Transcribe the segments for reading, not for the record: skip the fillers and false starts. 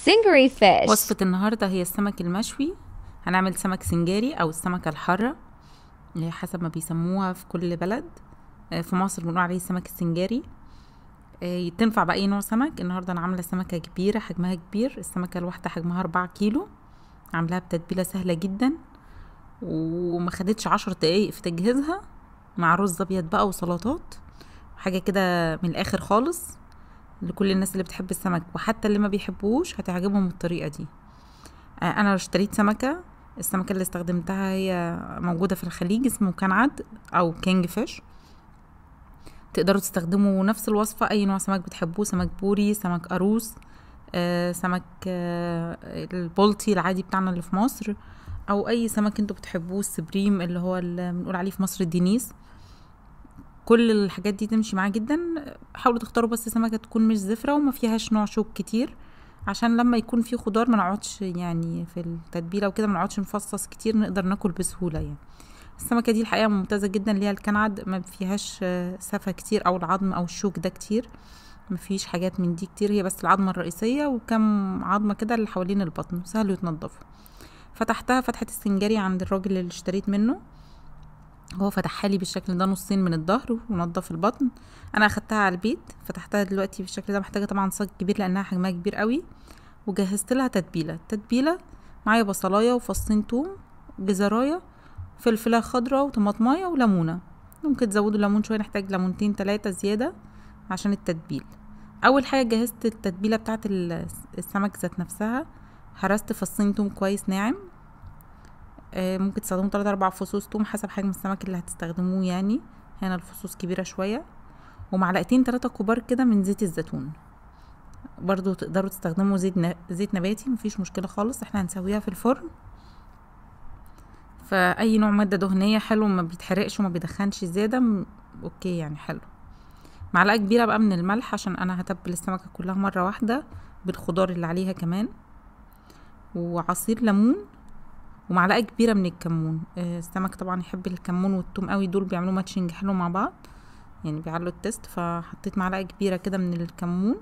Stingray fish. وصفة النهاردة هي السمك المشوي. هنعمل سمك سنجاري أو السمكة الحارة اللي هي حسب ما بيسموها في كل بلد. في مصر بنقول عليه السمك السنجاري. تنفع بأي نوع سمك. النهاردة أنا عاملة سمكة كبيرة، حجمها كبير. السمكة الواحدة حجمها 4 كيلو. عاملاها بتتبيلة سهلة جدا وما خدتش 10 دقايق في تجهيزها، مع رز أبيض بقى وسلطات، حاجة كده من الآخر خالص لكل الناس اللي بتحب السمك، وحتى اللي ما بيحبوش هتعجبهم الطريقة دي. انا اشتريت سمكة. السمكة اللي استخدمتها هي موجودة في الخليج، اسمه كنعد او كينج فيش. تقدروا تستخدموا نفس الوصفة اي نوع سمك بتحبوه، سمك بوري، سمك قاروص، سمك البلطي العادي بتاعنا اللي في مصر، او اي سمك انتوا بتحبوه، السبريم اللي هو اللي بنقول عليه في مصر الدينيس. كل الحاجات دي تمشي معاه جدا. حاولوا تختاروا بس سمكة تكون مش زفرة وما فيهاش نوع شوك كتير، عشان لما يكون في خضار ما نقعدش يعني في التتبيله وكده ما نقعدش نفصص كتير، نقدر ناكل بسهوله يعني. السمكه دي الحقيقه ممتازه جدا، ليها الكنعد ما فيهاش سفه كتير او العظم او الشوك ده كتير، ما فيش حاجات من دي كتير. هي بس العظمه الرئيسيه وكم عظمه كده اللي حوالين البطن، سهل يتنضفوا. فتحتها فتحه السنجاري عند الراجل اللي اشتريت منه، هو فتحها لي بالشكل ده نصين من الظهر ونضف البطن. انا اخدتها على البيت، فتحتها دلوقتي بالشكل ده. محتاجه طبعا صاج كبير لانها حجمها كبير قوي. وجهزت لها تتبيله معايا بصلايه وفصين توم، جزرايه، فلفله خضراء وطماطمايه وليمونه. ممكن تزودوا الليمون شويه، نحتاج ليمونتين 3 زياده عشان التتبيل. اول حاجه جهزت التتبيله بتاعه السمك ذات نفسها. هرست فصين توم كويس ناعم. ممكن تستخدموا 3 4 فصوص توم حسب حجم السمك اللي هتستخدموه يعني. هنا الفصوص كبيره شويه. ومعلقتين 3 كبار كده من زيت الزيتون. برضو تقدروا تستخدموا زيت نباتي، مفيش مشكلة خالص. احنا هنسويها في الفرن. فأي نوع مادة دهنية حلو، ما بيتحرقش وما بيدخنش زيادة. اوكي يعني حلو. معلقة كبيرة بقى من الملح عشان انا هتبل السمكة كلها مرة واحدة بالخضار اللي عليها كمان. وعصير ليمون. ومعلقة كبيرة من الكمون. السمك طبعا يحب الكمون والثوم قوي، دول بيعملوا ماتشنج حلو مع بعض يعني، بيعلوا التست. فحطيت معلقة كبيرة كده من الكمون.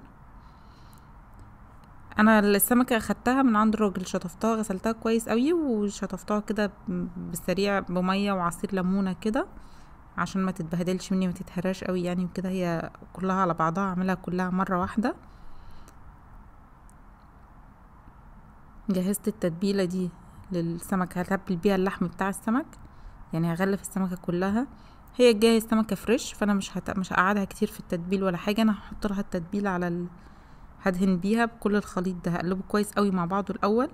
انا السمكه اخدتها من عند الراجل، شطفتها غسلتها كويس قوي وشطفتها كده بالسريع بميه وعصير ليمونه كده عشان ما تتبهدلش مني، ما تتهراش قوي يعني وكده. هي كلها على بعضها اعملها كلها مره واحده. جهزت التتبيله دي للسمك، هتبل بيها اللحم بتاع السمك يعني، هغلف السمكه كلها. هي جايه السمكه فريش، فانا مش هقعدها كتير في التتبيل ولا حاجه. انا هحط لها التتبيله على هدهن بيها بكل الخليط ده، هقلبه كويس قوي مع بعضه الاول.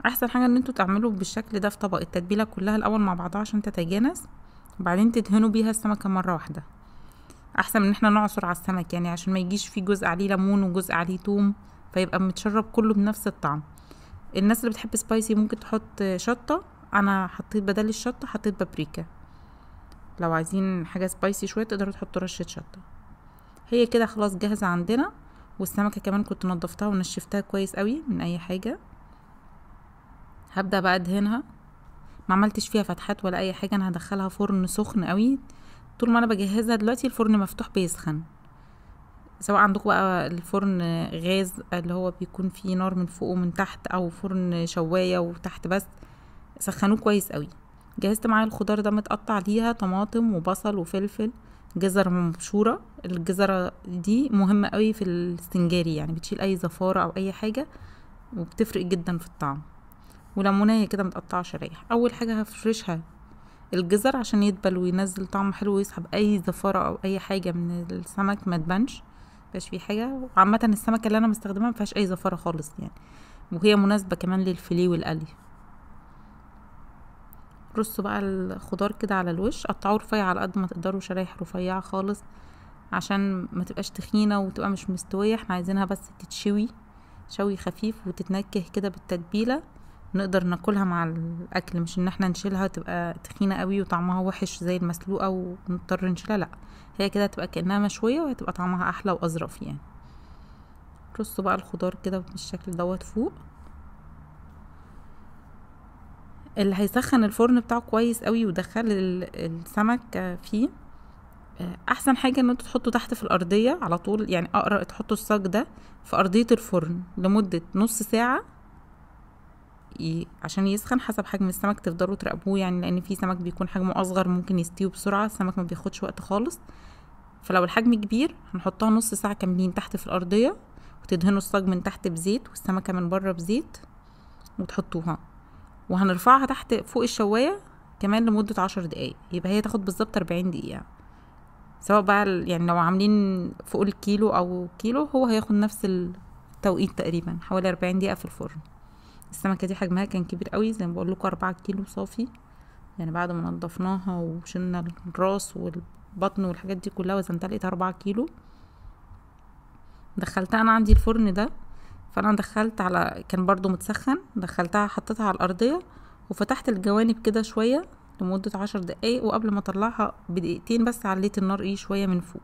احسن حاجه ان انتوا تعملوا بالشكل ده في طبق التتبيله كلها الاول مع بعضها عشان تتجانس، وبعدين تدهنوا بيها السمكه مره واحده. احسن من احنا نعصر على السمك يعني، عشان ما يجيش فيه جزء عليه ليمون وجزء عليه توم، فيبقى متشرب كله بنفس الطعم. الناس اللي بتحب سبايسي ممكن تحط شطه. انا حطيت بدل الشطه حطيت بابريكا. لو عايزين حاجه سبايسي شويه تقدروا تحطوا رشه شطه. هي كده خلاص جاهزه عندنا. والسمكه كمان كنت نضفتها ونشفتها كويس قوي من اي حاجه. هبدأ بقى ادهنها. ما عملتش فيها فتحات ولا اي حاجه. انا هدخلها فرن سخن قوي. طول ما انا بجهزها دلوقتي الفرن مفتوح بيسخن، سواء عندكم بقى الفرن غاز اللي هو بيكون فيه نار من فوق ومن تحت، او فرن شوايه وتحت بس، سخنوه كويس قوي. جهزت معايا الخضار ده متقطع ليها طماطم وبصل وفلفل، جزر مبشوره. الجزره دي مهمه قوي في السنجاري يعني، بتشيل اي زفاره او اي حاجه وبتفرق جدا في الطعم. وليمونيه كده متقطعه شرايح. اول حاجه هفرشها الجزر عشان يدبل وينزل طعم حلو ويسحب اي زفاره او اي حاجه من السمك، ما تبانش مفيهاش فيه حاجه. وعامه السمكه اللي انا مستخدمها مفيهاش اي زفاره خالص يعني، وهي مناسبه كمان للفيليه والقلي. رصوا بقى الخضار كده على الوش، قطعوه رفيع على قد ما تقدروا، شرايح رفيعه خالص عشان ما تبقاش تخينه وتبقى مش مستويه. احنا عايزينها بس تتشوي شوي خفيف وتتنكه كده بالتتبيله، نقدر ناكلها مع الاكل، مش ان احنا نشيلها تبقى تخينه قوي وطعمها وحش زي المسلوقه ونضطر نشيلها. لا، هي كده تبقى كانها مشويه وهتبقى طعمها احلى واظرف يعني. رصوا بقى الخضار كده بالشكل دوت فوق. اللي هيسخن الفرن بتاعه كويس قوي ودخل السمك فيه، احسن حاجه ان انتوا تحطوا تحت في الارضيه على طول، يعني اقرا تحطوا الصاج ده في ارضيه الفرن لمده نص ساعه عشان يسخن. حسب حجم السمك تفضلوا تراقبوه، يعني لان في سمك بيكون حجمه اصغر ممكن يستوي بسرعه، السمك ما بياخدش وقت خالص. فلو الحجم كبير هنحطها نص ساعه كاملين تحت في الارضيه، وتدهنوا الصاج من تحت بزيت والسمكه من بره بزيت وتحطوها، وهنرفعها تحت فوق الشوايه كمان لمده 10 دقايق، يبقى هي تاخد بالظبط 40 دقيقه. سواء بقى يعني لو عاملين فوق الكيلو او كيلو، هو هياخد نفس التوقيت تقريبا، حوالي 40 دقيقه في الفرن. السمكه دي حجمها كان كبير قوي، زي ما بقول لكم 4 كيلو صافي، يعني بعد ما نضفناها وشلنا الراس والبطن والحاجات دي كلها وزنتها لقيتها 4 كيلو. دخلتها انا عندي الفرن ده، فانا دخلت على كان برضو متسخن، دخلتها حطيتها على الارضيه وفتحت الجوانب كده شويه لمده 10 دقايق، وقبل ما اطلعها بدقيقتين بس عليت النار شويه من فوق.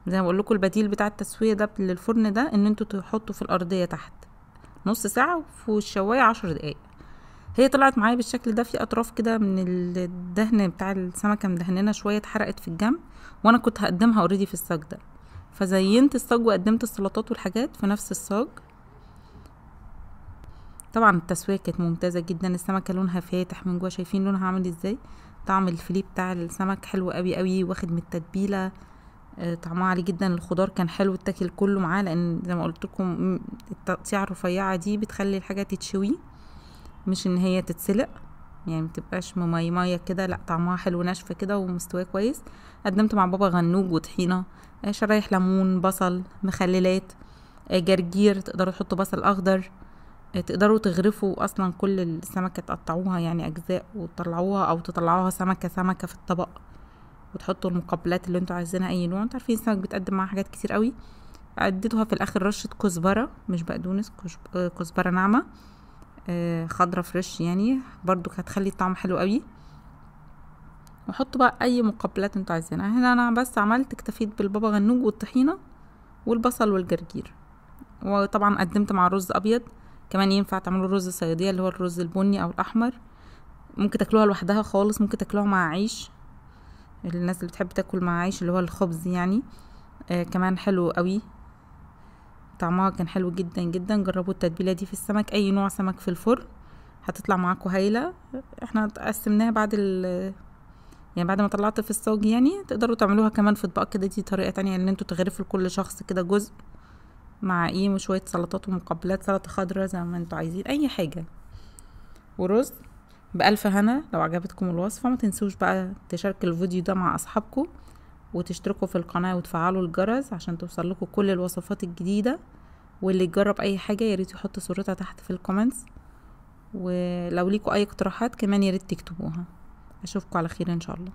زي ما بقول لكم البديل بتاع التسويه ده للفرن ده ان انتوا تحطوا في الارضيه تحت نص ساعه وفي الشوايه 10 دقايق. هي طلعت معايا بالشكل ده، في اطراف كده من الدهن بتاع السمكه مدهننا شويه اتحرقت في الجنب، وانا كنت هقدمها اوريدي في الصاج ده، فزينت الصاج وقدمت السلطات والحاجات في نفس الصاج. طبعا التسويه كانت ممتازه جدا، السمكه لونها فاتح من جوه، شايفين لونها عامل ازاي. طعم الفيليه بتاع السمك حلو قوي قوي، واخد من التتبيله، طعمها عالي جدا. الخضار كان حلو، التاكل كله معاه، لان زي ما قلت لكم التقطيعه الرفيعه دي بتخلي الحاجه تتشوي مش ان هي تتسلق، يعني متبقاش مميمية كده، لا طعمها حلو ناشفة كده ومستواه كويس. قدمت مع بابا غنوج وطحينة، شرايح ليمون، بصل، مخللات، جرجير، تقدروا تحطوا بصل اخضر، تقدروا تغرفوا اصلا كل السمكة تقطعوها يعني اجزاء وتطلعوها، او تطلعوها سمكة سمكة في الطبق، وتحطوا المقبلات اللي انتوا عايزينها اي نوع. انتوا عارفين السمك بتقدم معاه حاجات كتير قوي. اديتها في الاخر رشة كزبرة، مش بقدونس، كزبرة ناعمة خضرة فريش، يعني برضو هتخلي الطعم حلو قوي. وحطوا بقى اي مقبلات انتوا عايزينها. هنا انا بس عملت اكتفيت بالبابا غنوج والطحينة والبصل والجرجير. وطبعا قدمت مع رز ابيض، كمان ينفع تعملوا رز صيادية اللي هو الرز البني او الاحمر، ممكن تاكلوها لوحدها خالص، ممكن تاكلوها مع عيش، الناس اللي بتحب تاكل مع عيش اللي هو الخبز يعني. كمان حلو قوي، طعمها كان حلو جدا جدا. جربوا التتبيله دي في السمك، اي نوع سمك في الفرن هتطلع معاكم هايله. احنا قسمناها يعني بعد ما طلعت في الصاج، يعني تقدروا تعملوها كمان في اطباق كده، دي طريقه تانية ان انتوا تغرفوا لكل شخص كده جزء مع وشويه سلطات ومقبلات، سلطه خضراء زي ما انتوا عايزين، اي حاجه، ورز. بألف هنا. لو عجبتكم الوصفه ما تنسوش بقى تشاركوا الفيديو ده مع اصحابكم، وتشتركوا في القناه وتفعلوا الجرس عشان توصل لكم كل الوصفات الجديده. واللي يجرب اي حاجه ياريت يحط صورتها تحت في الكومنتس، ولو ليكوا اي اقتراحات كمان ياريت تكتبوها. اشوفكم على خير ان شاء الله.